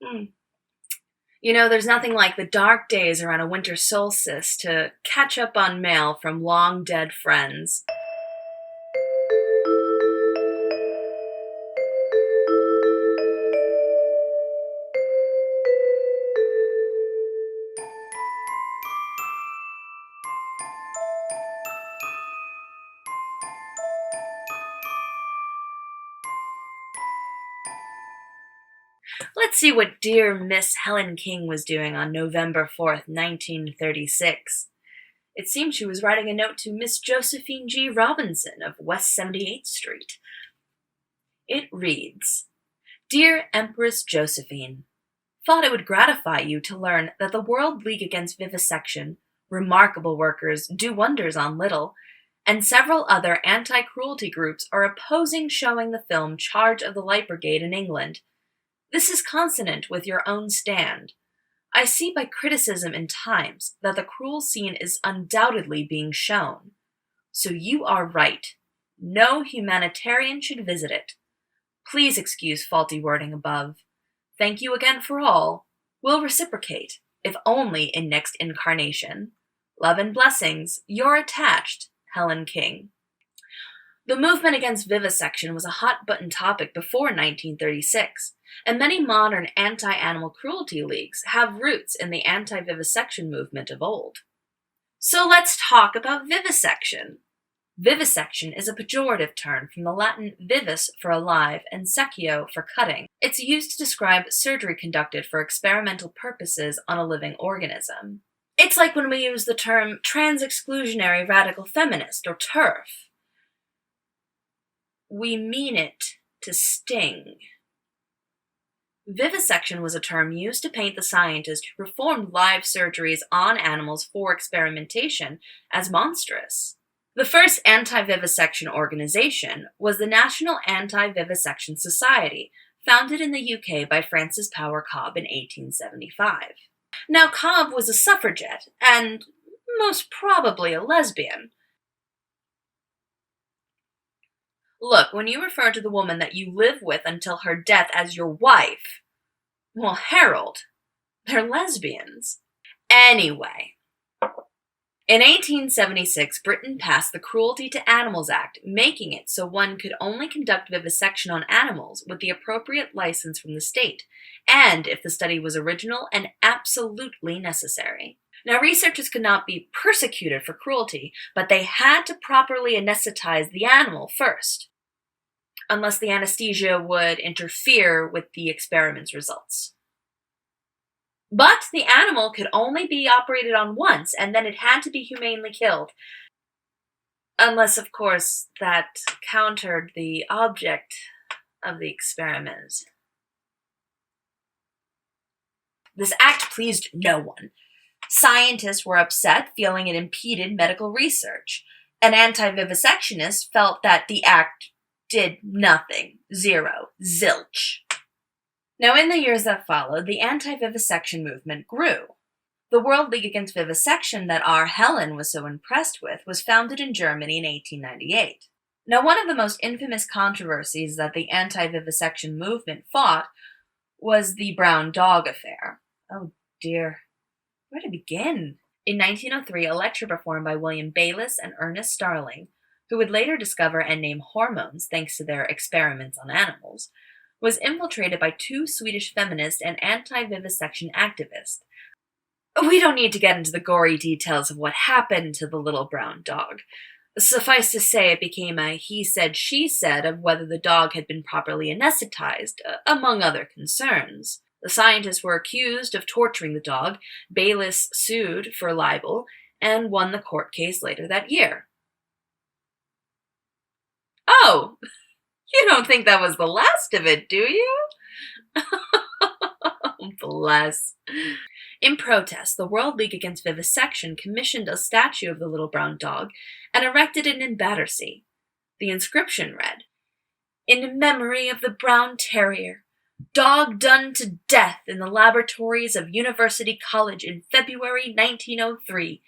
Hmm. You know, there's nothing like the dark days around a winter solstice to catch up on mail from long dead friends. Let's see what dear Miss Helen King was doing on November 4th, 1936. It seems she was writing a note to Miss Josephine G. Robinson of West 78th Street. It reads, Dear Empress Josephine, thought it would gratify you to learn that the World League Against Vivisection, remarkable workers, do wonders on little, and several other anti-cruelty groups are opposing showing the film Charge of the Light Brigade in England. This is consonant with your own stand. I see by criticism in Times that the cruel scene is undoubtedly being shown. So you are right. No humanitarian should visit it. Please excuse faulty wording above. Thank you again for all. Will reciprocate, if only in next incarnation. Love and blessings, your attached, Helen King. The movement against vivisection was a hot-button topic before 1936, and many modern anti-animal cruelty leagues have roots in the anti-vivisection movement of old. So let's talk about vivisection. Vivisection is a pejorative term from the Latin vivis for alive and seccio for cutting. It's used to describe surgery conducted for experimental purposes on a living organism. It's like when we use the term trans-exclusionary radical feminist or TERF. We mean it to sting. Vivisection was a term used to paint the scientist who performed live surgeries on animals for experimentation as monstrous. The first anti-vivisection organization was the National Anti-Vivisection Society, founded in the UK by Frances Power Cobbe in 1875. Now, Cobbe was a suffragette, and most probably a lesbian. Look, when you refer to the woman that you live with until her death as your wife, well, Harold, they're lesbians. Anyway, in 1876, Britain passed the Cruelty to Animals Act, making it so one could only conduct vivisection on animals with the appropriate license from the state, and if the study was original and absolutely necessary. Now, researchers could not be persecuted for cruelty, but they had to properly anesthetize the animal first, unless the anesthesia would interfere with the experiment's results. But the animal could only be operated on once, and then it had to be humanely killed. Unless, of course, that countered the object of the experiment. This act pleased no one. Scientists were upset, feeling it impeded medical research. And anti-vivisectionists felt that the act did nothing. Zero. Zilch. Now, in the years that followed, the anti-vivisection movement grew. The World League Against Vivisection that our Helen was so impressed with was founded in Germany in 1898. Now, one of the most infamous controversies that the anti-vivisection movement fought was the brown dog affair. Oh dear. Where to begin? In 1903, a lecture performed by William Bayliss and Ernest Starling, who would later discover and name hormones thanks to their experiments on animals, was infiltrated by two Swedish feminist and anti-vivisection activists. We don't need to get into the gory details of what happened to the little brown dog. Suffice to say, it became a he said, she said of whether the dog had been properly anesthetized, among other concerns. The scientists were accused of torturing the dog. Bayliss sued for libel and won the court case later that year. Oh, you don't think that was the last of it, do you? Bless. In protest, the World League Against Vivisection commissioned a statue of the little brown dog and erected it in Battersea. The inscription read, "In memory of the brown terrier, dog done to death in the laboratories of University College in February 1903,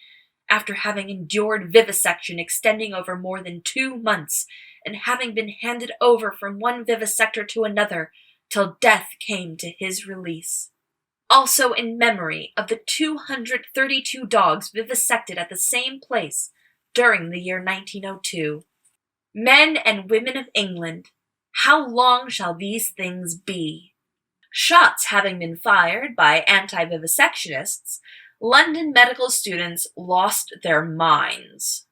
after having endured vivisection extending over more than 2 months, and having been handed over from one vivisector to another, till death came to his release. Also in memory of the 232 dogs vivisected at the same place during the year 1902. Men and women of England, how long shall these things be? Shots having been fired by anti-vivisectionists, London medical students lost their minds.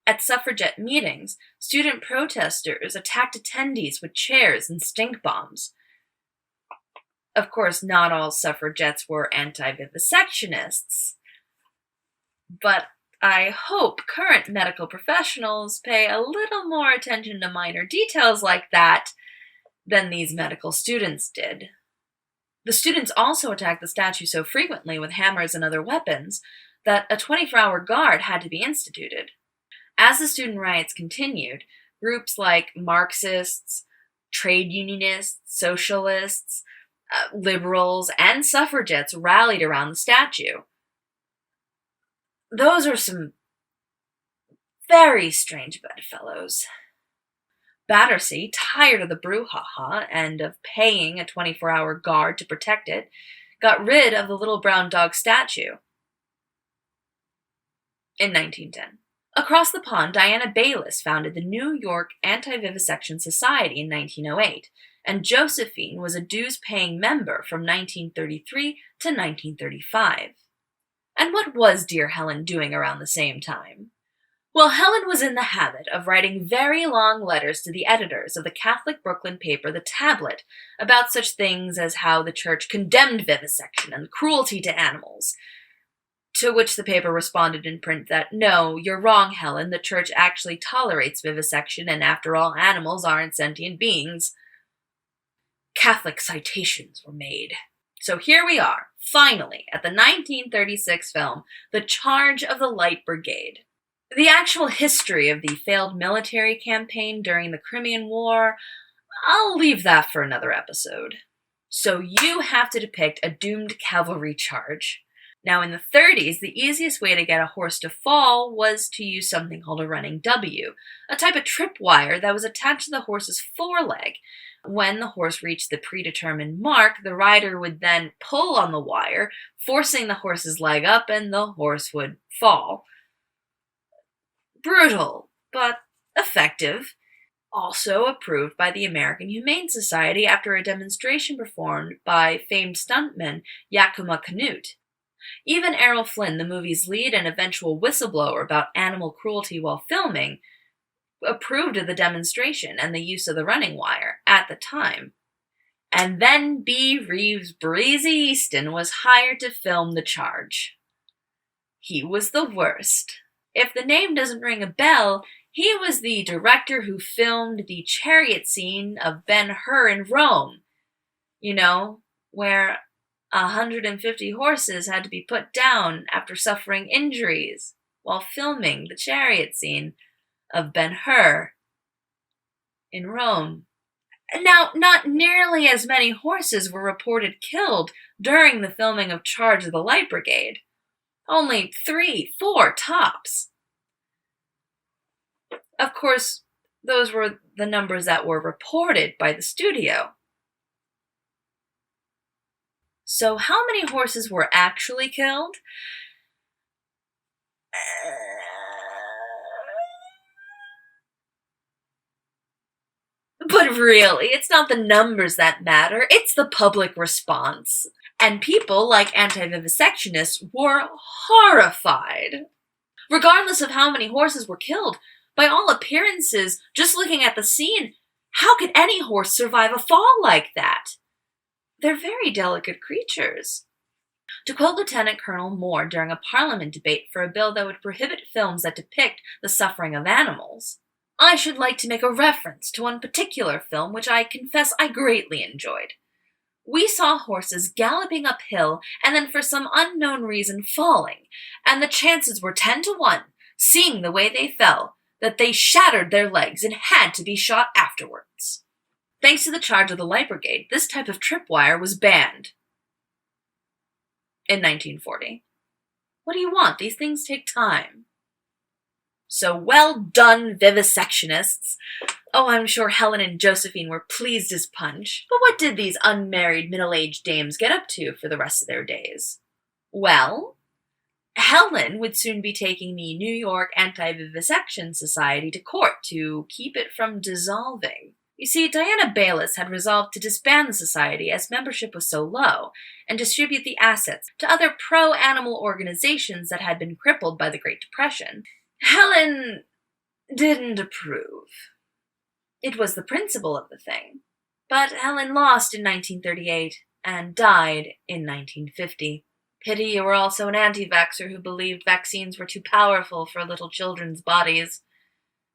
At suffragette meetings, student protesters attacked attendees with chairs and stink bombs. Of course, not all suffragettes were anti-vivisectionists, but I hope current medical professionals pay a little more attention to minor details like that than these medical students did. The students also attacked the statue so frequently with hammers and other weapons that a 24-hour guard had to be instituted. As the student riots continued, groups like Marxists, trade unionists, socialists, liberals, and suffragettes rallied around the statue. Those are some very strange bedfellows. Battersea, tired of the brouhaha and of paying a 24-hour guard to protect it, got rid of the little brown dog statue in 1910. Across the pond, Diana Bayliss founded the New York Anti-Vivisection Society in 1908, and Josephine was a dues-paying member from 1933 to 1935. And what was dear Helen doing around the same time? Well, Helen was in the habit of writing very long letters to the editors of the Catholic Brooklyn paper The Tablet about such things as how the church condemned vivisection and cruelty to animals, to which the paper responded in print that, "No, you're wrong, Helen, the church actually tolerates vivisection, and after all, animals aren't sentient beings." Catholic citations were made. So here we are, finally, at the 1936 film, The Charge of the Light Brigade. The actual history of the failed military campaign during the Crimean War, I'll leave that for another episode. So you have to depict a doomed cavalry charge. Now in the 30s, the easiest way to get a horse to fall was to use something called a running W, a type of tripwire that was attached to the horse's foreleg. When the horse reached the predetermined mark, the rider would then pull on the wire, forcing the horse's leg up, and the horse would fall. Brutal, but effective. Also approved by the American Humane Society after a demonstration performed by famed stuntman Yakima Canute. Even Errol Flynn, the movie's lead and eventual whistleblower about animal cruelty while filming, approved of the demonstration and the use of the running wire at the time. And then B. Reeves Breezy Easton was hired to film The Charge. He was the worst. If the name doesn't ring a bell, he was the director who filmed the chariot scene of Ben-Hur in Rome. You know, where 150 horses had to be put down after suffering injuries while filming the chariot scene of Ben-Hur in Rome. Now, not nearly as many horses were reported killed during the filming of Charge of the Light Brigade. Only 3, 4 tops. Of course, those were the numbers that were reported by the studio. So how many horses were actually killed? But really, it's not the numbers that matter, it's the public response. And people, like anti-vivisectionists, were horrified. Regardless of how many horses were killed, by all appearances, just looking at the scene, how could any horse survive a fall like that? They're very delicate creatures. To quote Lieutenant Colonel Moore during a Parliament debate for a bill that would prohibit films that depict the suffering of animals, "I should like to make a reference to one particular film which I confess I greatly enjoyed. We saw horses galloping uphill and then for some unknown reason falling, and the chances were 10 to 1, seeing the way they fell, that they shattered their legs and had to be shot afterwards." Thanks to the Charge of the Light Brigade, this type of tripwire was banned in 1940. What do you want? These things take time. So well done, vivisectionists. Oh, I'm sure Helen and Josephine were pleased as punch. But what did these unmarried middle-aged dames get up to for the rest of their days? Well, Helen would soon be taking the New York Anti-Vivisection Society to court to keep it from dissolving. You see, Diana Bayliss had resolved to disband the society as membership was so low, and distribute the assets to other pro-animal organizations that had been crippled by the Great Depression. Helen didn't approve. It was the principle of the thing. But Helen lost in 1938 and died in 1950. Pity you were also an anti-vaxxer who believed vaccines were too powerful for little children's bodies,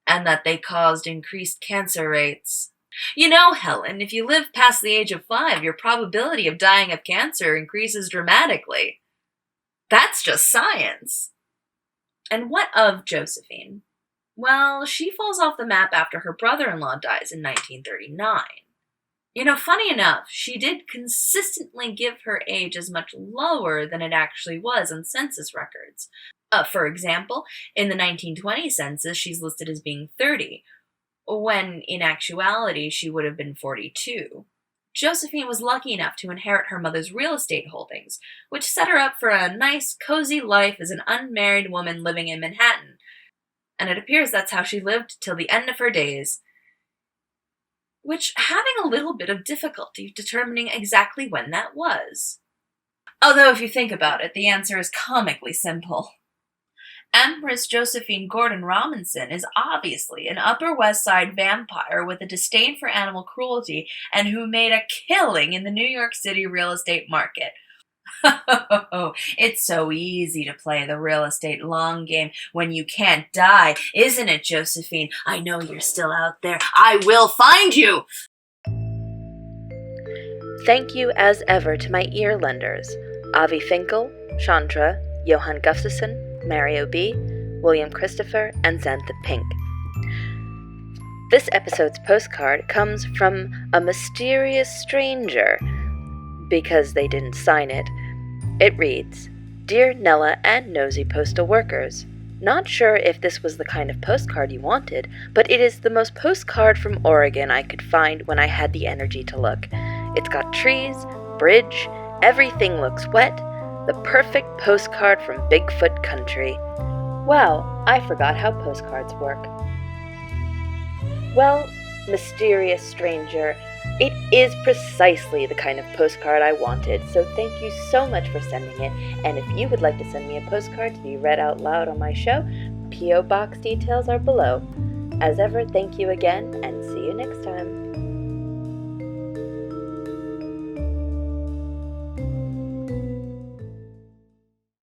and that they caused increased cancer rates. You know, Helen, if you live past the age of 5, your probability of dying of cancer increases dramatically. That's just science. And what of Josephine? Well, she falls off the map after her brother-in-law dies in 1939. You know, funny enough, she did consistently give her age as much lower than it actually was on census records. For example, in the 1920 census, she's listed as being 30, when in actuality she would have been 42. Josephine was lucky enough to inherit her mother's real estate holdings, which set her up for a nice, cozy life as an unmarried woman living in Manhattan. And it appears that's how she lived till the end of her days, which having a little bit of difficulty determining exactly when that was. Although if you think about it, the answer is comically simple. Empress Josephine Gordon Robinson is obviously an Upper West Side vampire with a disdain for animal cruelty and who made a killing in the New York City real estate market. It's so easy to play the real estate long game when you can't die, isn't it, Josephine? I know you're still out there. I will find you! Thank you as ever to my ear lenders, Avi Finkel, Chandra, Johan Gustafsson, Mario B., William Christopher, and Xantha Pink. This episode's postcard comes from a mysterious stranger, because they didn't sign it. It reads, Dear Nella and nosy postal workers, not sure if this was the kind of postcard you wanted, but it is the most postcard from Oregon I could find when I had the energy to look. It's got trees, bridge, everything looks wet, the perfect postcard from Bigfoot country. Wow, I forgot how postcards work. Well, mysterious stranger, it is precisely the kind of postcard I wanted, so thank you so much for sending it, and if you would like to send me a postcard to be read out loud on my show, P.O. Box details are below. As ever, thank you again, and see you next time.